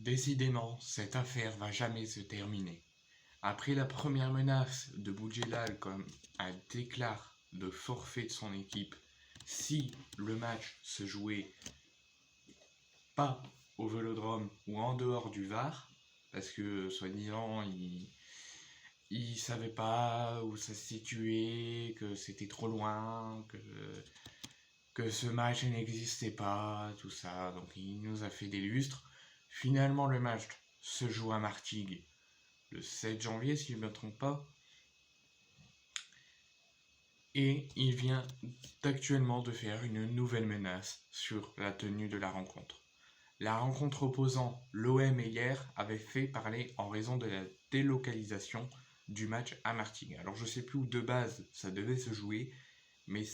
Décidément, cette affaire va jamais se terminer. Après la première menace de Boudjelal comme un déclare de forfait de son équipe, si le match se jouait pas au Vélodrome ou en dehors du Var, parce que soi-disant il savait pas où ça se situait, que c'était trop loin, que ce match n'existait pas, tout ça. Donc il nous a fait des lustres. Finalement, le match se joue à Martigues le 7 janvier, si je ne me trompe pas. Et il vient actuellement de faire une nouvelle menace sur la tenue de la rencontre. La rencontre opposant l'OM et hier avait fait parler en raison de la délocalisation du match à Martigues. Alors je sais plus où de base ça devait se jouer, mais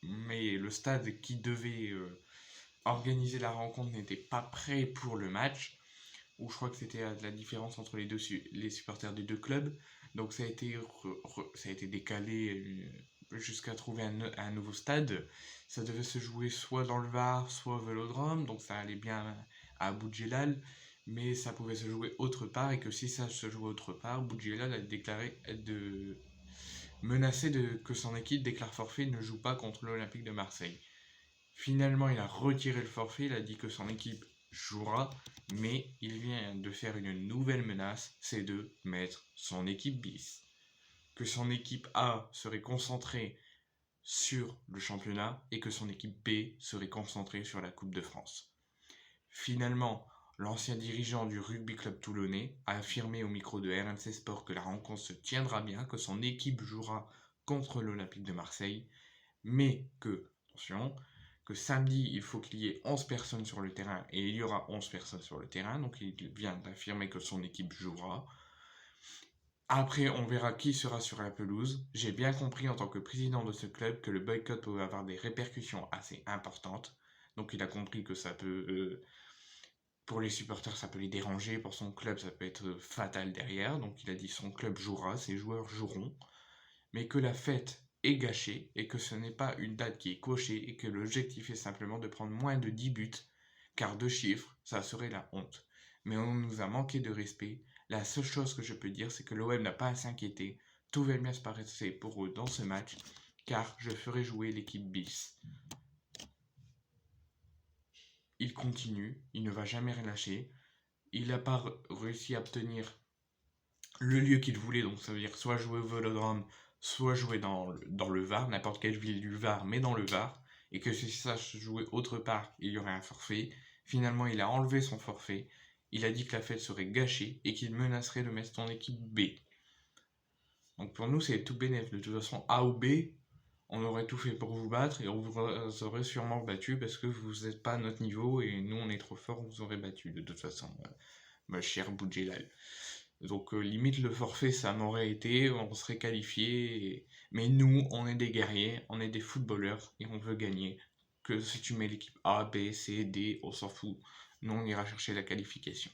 le stade qui devait organiser la rencontre n'était pas prêt pour le match, où je crois que c'était la différence entre les supporters des deux clubs. Donc ça a été décalé jusqu'à trouver un nouveau stade. Ça devait se jouer soit dans le Var, soit au Vélodrome, donc ça allait bien à Boudjelal, mais ça pouvait se jouer autre part, et que si ça se jouait autre part, Boudjelal a déclaré menacé que son équipe déclare forfait et ne joue pas contre l'Olympique de Marseille. Finalement, il a retiré le forfait, il a dit que son équipe jouera, mais il vient de faire une nouvelle menace, c'est de mettre son équipe bis. Que son équipe A serait concentrée sur le championnat et que son équipe B serait concentrée sur la Coupe de France. Finalement, l'ancien dirigeant du rugby club toulonnais a affirmé au micro de RMC Sport que la rencontre se tiendra bien, que son équipe jouera contre l'Olympique de Marseille, mais que, attention, que samedi, il faut qu'il y ait 11 personnes sur le terrain, et il y aura 11 personnes sur le terrain, donc il vient d'affirmer que son équipe jouera. Après, on verra qui sera sur la pelouse. J'ai bien compris en tant que président de ce club que le boycott pouvait avoir des répercussions assez importantes, donc il a compris que ça peut... pour les supporters, ça peut les déranger, pour son club, ça peut être fatal derrière, donc il a dit son club jouera, ses joueurs joueront, mais que la fête est gâchée et que ce n'est pas une date qui est cochée et que l'objectif est simplement de prendre moins de 10 buts, car 2 chiffres, ça serait la honte. Mais on nous a manqué de respect. La seule chose que je peux dire, c'est que l'OM n'a pas à s'inquiéter. Tout va bien se passer pour eux dans ce match, car je ferai jouer l'équipe bis. Il continue, il ne va jamais relâcher. Il n'a pas réussi à obtenir le lieu qu'il voulait, donc ça veut dire soit jouer au Vélodrome, soit jouer dans le Var, n'importe quelle ville du Var, mais dans le Var, et que si ça se jouait autre part, il y aurait un forfait. Finalement, il a enlevé son forfait, il a dit que la fête serait gâchée et qu'il menacerait de mettre son équipe B. Donc pour nous, c'est tout bénef. De toute façon, A ou B, on aurait tout fait pour vous battre et on vous aurait sûrement battu parce que vous n'êtes pas à notre niveau et nous, on est trop fort, on vous aurait battu de toute façon, ma chère Boudjelal. Donc limite le forfait ça m'aurait été, on serait qualifié, mais nous on est des guerriers, on est des footballeurs et on veut gagner. Que si tu mets l'équipe A, B, C, D, on s'en fout. Nous on ira chercher la qualification.